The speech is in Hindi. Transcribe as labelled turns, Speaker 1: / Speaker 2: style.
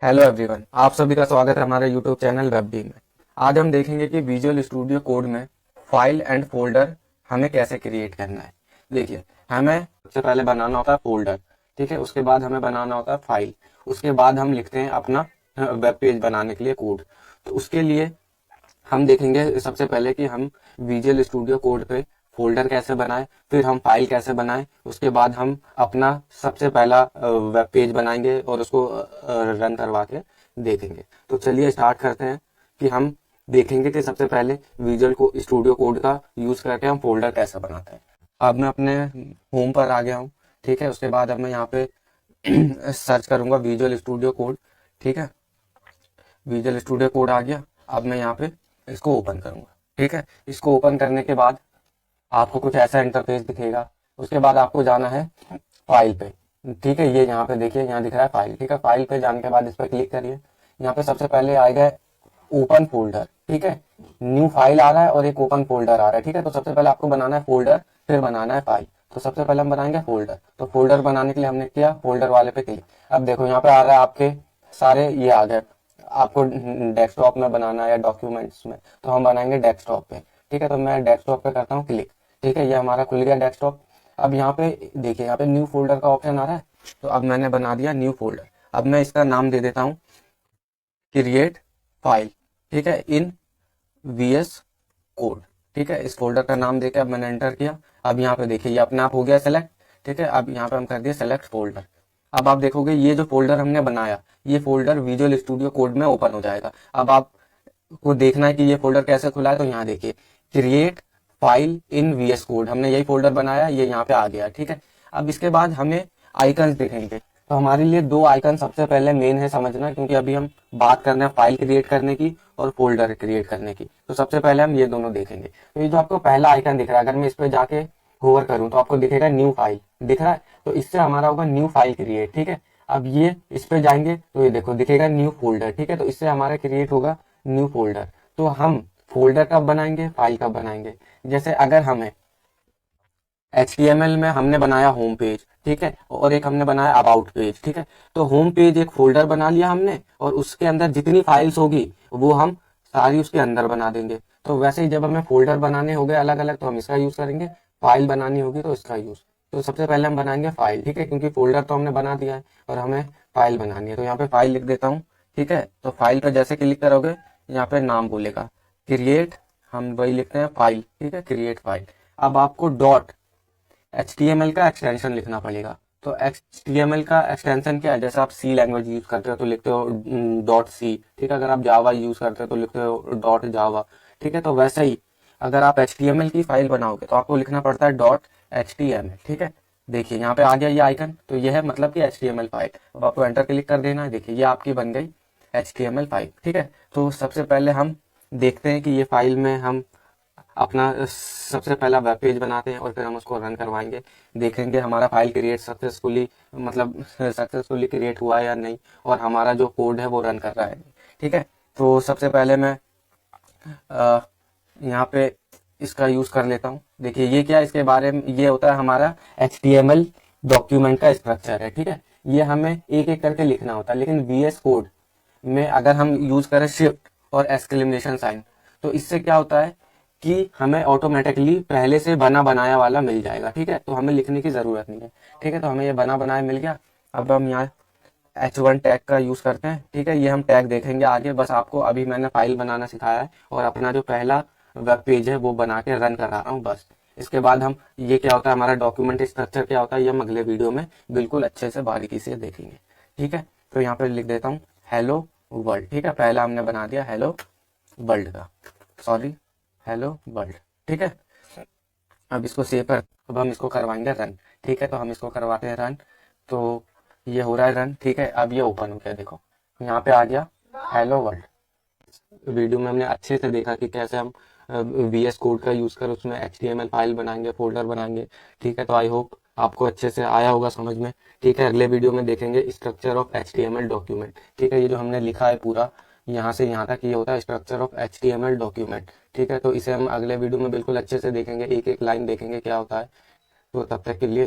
Speaker 1: हेलो एवरीवन, आप सभी का स्वागत है हमारे यूट्यूब चैनल वेबडी में। आज हम देखेंगे कि विजुअल स्टूडियो कोड में फाइल एंड फोल्डर हमें कैसे क्रिएट करना है। देखिए, हमें सबसे पहले बनाना होता है फोल्डर, ठीक है। उसके बाद हमें बनाना होता है फाइल। उसके बाद हम लिखते हैं अपना वेब पेज बनाने के लिए कोड। तो उसके लिए हम देखेंगे सबसे पहले कि हम विजुअल स्टूडियो कोड पे फोल्डर कैसे बनाएं, फिर हम फाइल कैसे बनाएं, उसके बाद हम अपना सबसे पहला वेब पेज बनाएंगे और उसको रन करवा के देखेंगे। तो चलिए स्टार्ट करते हैं कि हम देखेंगे कि सबसे पहले विजुअल को स्टूडियो कोड का यूज करके हम फोल्डर कैसे बनाते हैं। अब मैं अपने होम पर आ गया हूँ, ठीक है। उसके बाद अब मैं यहाँ पे सर्च करूंगा विजुअल स्टूडियो कोड, ठीक है। विजुअल स्टूडियो कोड आ गया। अब मैं यहाँ पे इसको ओपन करूंगा, ठीक है। इसको ओपन करने के बाद आपको कुछ ऐसा इंटरफेस दिखेगा। उसके बाद आपको जाना है फाइल पे, ठीक है। ये यहाँ पे देखिए, यहाँ दिख रहा है फाइल, ठीक है। फाइल पे जाने के बाद इस पर क्लिक करिए। यहाँ पे सबसे पहले आएगा ओपन फोल्डर, ठीक है। न्यू फाइल आ रहा है और एक ओपन फोल्डर आ रहा है, ठीक है। तो सबसे पहले आपको बनाना है फोल्डर, फिर बनाना है फाइल। तो सबसे पहले हम बनाएंगे फोल्डर। तो फोल्डर बनाने के लिए हमने किया फोल्डर वाले पे क्लिक। अब देखो यहाँ पे आ रहा है आपके सारे ये आ गए। आपको डेस्कटॉप में बनाना है या डॉक्यूमेंट्स में, तो हम बनाएंगे डेस्कटॉप पे, ठीक है। तो मैं डेस्कटॉप पे करता हूँ क्लिक, ठीक है। ये हमारा खुल गया डेस्कटॉप। अब यहाँ पे देखिए, यहाँ पे न्यू फोल्डर का ऑप्शन आ रहा है। तो अब मैंने बना दिया न्यू फोल्डर। अब मैं इसका नाम दे देता हूँ क्रिएट फाइल, ठीक है, इन वीएस कोड, ठीक है। इस फोल्डर का नाम देके अब मैंने एंटर किया। अब यहाँ पे देखिए, ये अपने आप हो गया सेलेक्ट, ठीक है। अब यहाँ पे हम कर दिए सेलेक्ट फोल्डर। अब आप देखोगे ये जो फोल्डर हमने बनाया, ये फोल्डर विजुअल स्टूडियो कोड में ओपन हो जाएगा। अब आपको देखना है कि ये फोल्डर कैसे खुला है। तो यहाँ देखिए, create file in VS code, हमने यही फोल्डर बनाया, ये यहाँ पे आ गया, ठीक है। अब इसके बाद हमें आइकन्स दिखेंगे। तो हमारे लिए दो आइकन सबसे पहले मेन है समझना, क्योंकि अभी हम बात कर रहे हैं फाइल क्रिएट करने की और फोल्डर क्रिएट करने की। तो सबसे पहले हम ये दोनों देखेंगे। तो ये जो आपको पहला आइकन दिख रहा है, अगर मैं इस पे जाके होवर करूं तो आपको दिखेगा न्यू फाइल, दिख रहा है। तो इससे हमारा होगा न्यू फाइल क्रिएट, ठीक है। अब ये इस पे जाएंगे तो ये देखो दिखेगा न्यू फोल्डर, ठीक है। तो इससे हमारा क्रिएट होगा न्यू फोल्डर। तो हम फोल्डर कब बनाएंगे, फाइल कब बनाएंगे। जैसे अगर हमें HTML में हमने बनाया होम पेज, ठीक है, और एक हमने बनाया अबाउट पेज, ठीक है। तो होम पेज एक फोल्डर बना लिया हमने, और उसके अंदर जितनी फाइल्स होगी वो हम सारी उसके अंदर बना देंगे। तो वैसे ही जब हमें फोल्डर बनाने हो गए अलग अलग, तो हम इसका यूज करेंगे। फाइल बनानी होगी तो इसका यूज। तो सबसे पहले हम बनाएंगे फाइल, ठीक है, क्योंकि फोल्डर तो हमने बना दिया है और हमें फाइल बनानी है। तो यहाँ पे फाइल लिख देता हूँ, ठीक है। तो फाइल पे जैसे क्लिक करोगे, यहाँ पे नाम बोलेगा क्रिएट, हम वही लिखते हैं फाइल, ठीक है, क्रिएट फाइल। अब आपको डॉट HTML का एक्सटेंशन लिखना पड़ेगा। तो HTML का एक्सटेंशन क्या है, जैसे आप सी लैंग्वेज यूज करते हो तो लिखते हो डॉट सी, ठीक है। अगर आप जावा यूज करते हो तो लिखते हो डॉट जावा, ठीक है। तो वैसे ही अगर आप HTML की फाइल बनाओगे तो आपको लिखना पड़ता है डॉट HTML, ठीक है। देखिए यहाँ पे आ गया ये आइकन, तो यह है मतलब कि HTML फाइल। अब आपको एंटर क्लिक कर देना है। देखिए ये आपकी बन गई HTML फाइल, ठीक है। तो सबसे पहले हम देखते हैं कि ये फाइल में हम अपना सबसे पहला वेब पेज बनाते हैं और फिर हम उसको रन करवाएंगे। देखेंगे हमारा फाइल क्रिएट सक्सेसफुली, मतलब सक्सेसफुली क्रिएट हुआ है या नहीं, और हमारा जो कोड है वो रन कर रहा है, ठीक है। तो सबसे पहले मैं यहाँ पे इसका यूज कर लेता हूँ। देखिए ये क्या है, इसके बारे में ये होता है हमारा HTML डॉक्यूमेंट का स्ट्रक्चर है, ठीक है। ये हमें एक एक करके लिखना होता है, लेकिन VS कोड में अगर हम यूज करें शिफ्ट और एक्सक्लेमेशन साइन, तो इससे क्या होता है कि हमें ऑटोमेटिकली पहले से बना बनाया वाला मिल जाएगा, ठीक है। तो हमें लिखने की जरूरत नहीं है, ठीक है। तो हमें ये बना बनाया मिल गया। अब हम यहाँ H1 टैग का यूज करते हैं, ठीक है। ये हम टैग देखेंगे आगे, बस आपको अभी मैंने फाइल बनाना सिखाया है और अपना जो पहला वेब पेज है वो बना के रन करा रहा हूँ, बस। इसके बाद हम ये क्या होता है हमारा डॉक्यूमेंट स्ट्रक्चर क्या होता है, ये हम अगले वीडियो में बिल्कुल अच्छे से बारीकी से देखेंगे, ठीक है। तो यहाँ पे लिख देता हूँ हेलो वर्ल्ड, ठीक है। पहला हमने बना दिया हेलो वर्ल्ड का, सॉरी, हेलो वर्ल्ड, ठीक है। अब इसको सेव कर, अब हम इसको करवाएंगे रन, ठीक है। तो हम इसको करवाते हैं रन। तो ये हो रहा है रन, ठीक है। अब ये ओपन हो गया, देखो यहाँ पे आ गया हेलो वर्ल्ड। वीडियो में हमने अच्छे से देखा कि कैसे हम VS कोड का यूज कर उसमें HTML फाइल बनाएंगे, फोल्डर बनाएंगे, ठीक है। तो आई होप आपको अच्छे से आया होगा समझ में, ठीक है। अगले वीडियो में देखेंगे स्ट्रक्चर ऑफ HTML डॉक्यूमेंट, ठीक है। ये जो हमने लिखा है पूरा यहाँ से यहाँ तक, ये होता है स्ट्रक्चर ऑफ HTML डॉक्यूमेंट, ठीक है। तो इसे हम अगले वीडियो में बिल्कुल अच्छे से देखेंगे, एक एक लाइन देखेंगे क्या होता है। तो तब तक के लिए